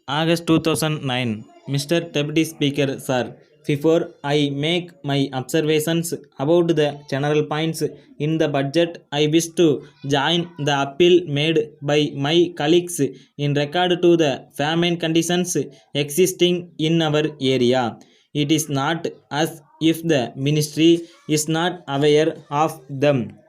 August 2009. Mr. Deputy Speaker, sir, before I make my observations about the general points in the budget, I wish to join the appeal made by my colleagues in regard to the famine conditions existing in our area. It is not as if the ministry is not aware of them,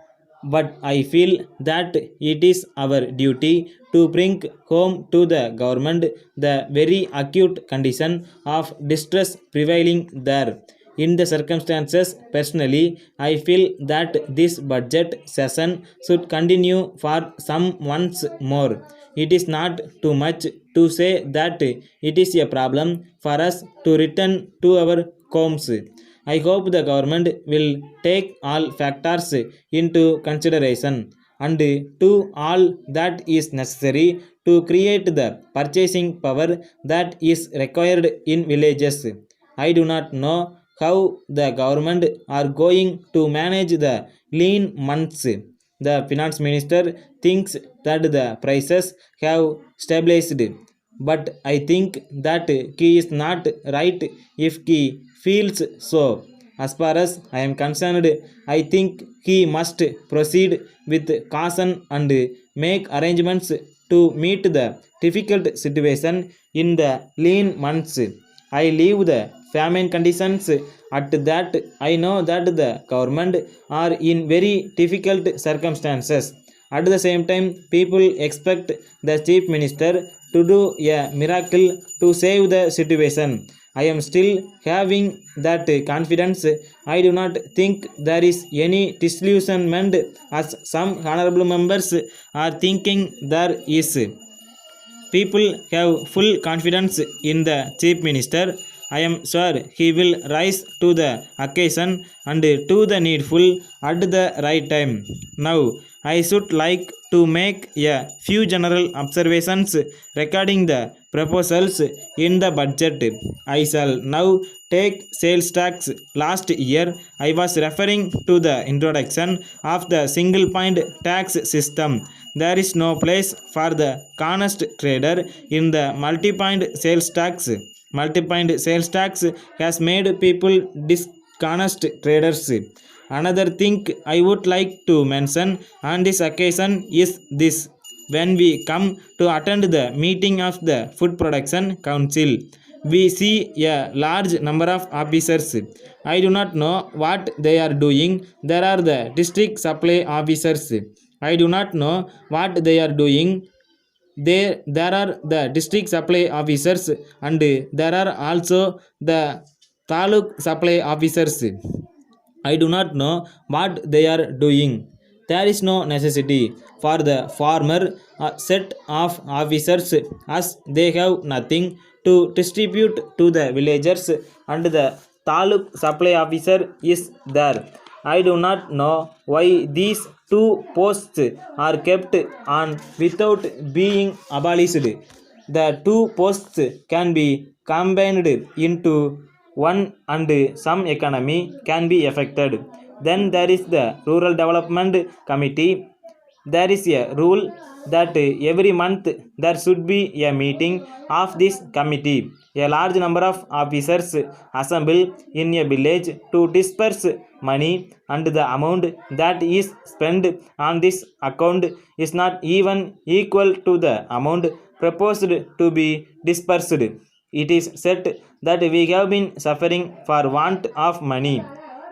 but I feel that it is our duty to bring home to the government the very acute condition of distress prevailing there. In the circumstances, personally, I feel that this budget session should continue for some months more. It is not too much to say that it is a problem for us to return to our homes. I hope the government will take all factors into consideration and do all that is necessary to create the purchasing power that is required in villages. I do not know how the government are going to manage the lean months. The finance minister thinks that the prices have stabilized, but I think that he is not right if he feels so. As far as I am concerned, I think he must proceed with caution and make arrangements to meet the difficult situation in the lean months. I leave the famine conditions at that. I know that the government are in very difficult circumstances. At the same time, people expect the chief minister to do a miracle to save the situation. I am still having that confidence. I do not think there is any disillusionment as some honorable members are thinking there is. People have full confidence in the chief minister. I am sure he will rise to the occasion and do the needful at the right time. Now, I should like to make a few general observations regarding the proposals in the budget. I shall now take sales tax. Last year, I was referring to the introduction of the single point tax system. There is no place for the honest trader in the multi-point sales tax. Multi-point sales tax has made people dishonest traders. Another thing I would like to mention on this occasion is this. When we come to attend the meeting of the Food Production Council, we see a large number of officers. I do not know what they are doing. There are the district supply officers. I do not know what they are doing. There are the district supply officers and there are also the taluk supply officers. I do not know what they are doing. There is no necessity for the former set of officers as they have nothing to distribute to the villagers and the taluk supply officer is there. I do not know why these two posts are kept on without being abolished. The two posts can be combined into one and some economy can be affected. Then there is the rural development committee. There is a rule that every month there should be a meeting of this committee. A large number of officers assemble in a village to disperse money, and the amount that is spent on this account is not even equal to the amount proposed to be dispersed. It is said that we have been suffering for want of money.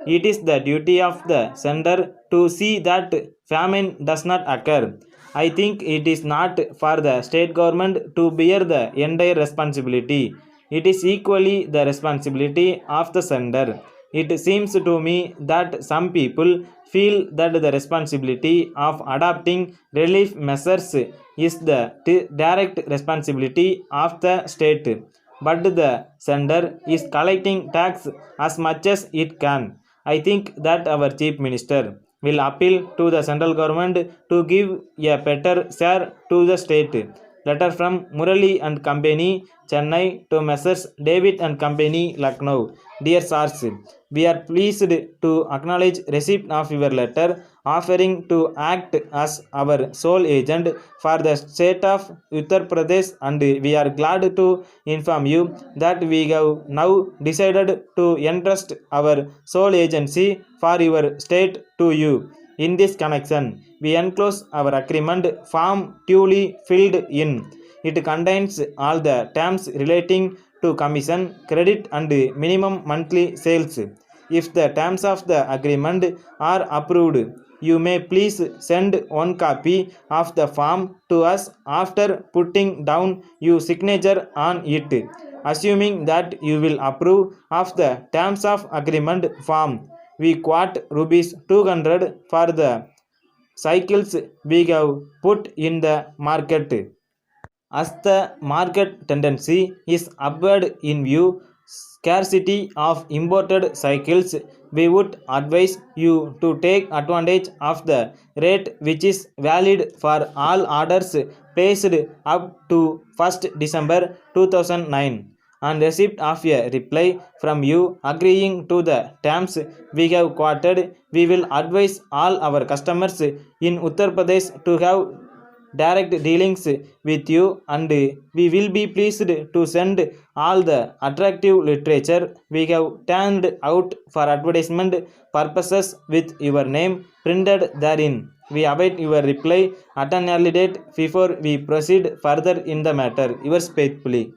It is the duty of the sender to see that famine does not occur. I think it is not for the state government to bear the entire responsibility. It is equally the responsibility of the sender. It seems to me that some people feel that the responsibility of adopting relief measures is the direct responsibility of the state, but the sender is collecting tax as much as it can. I think that our chief minister will appeal to the central government to give a better share to the state. Letter from Murali and Company, Chennai, to Messrs. David and Company, Lucknow. Dear Sirs, we are pleased to acknowledge receipt of your letter offering to act as our sole agent for the state of Uttar Pradesh, and we are glad to inform you that we have now decided to entrust our sole agency for your state to you. In this connection, we enclose our agreement form duly filled in. It contains all the terms relating to commission, credit, and minimum monthly sales. If the terms of the agreement are approved, you may please send one copy of the form to us after putting down your signature on it. Assuming that you will approve of the terms of agreement form, we quote rupees 200 for the cycles we have put in the market. As the market tendency is upward in view scarcity of imported cycles, we would advise you to take advantage of the rate which is valid for all orders placed up to 1st December 2009. On receipt of a reply from you agreeing to the terms we have quoted, we will advise all our customers in Uttar Pradesh to have direct dealings with you, and we will be pleased to send all the attractive literature we have turned out for advertisement purposes with your name printed therein. We await your reply at an early date before we proceed further in the matter. Yours faithfully.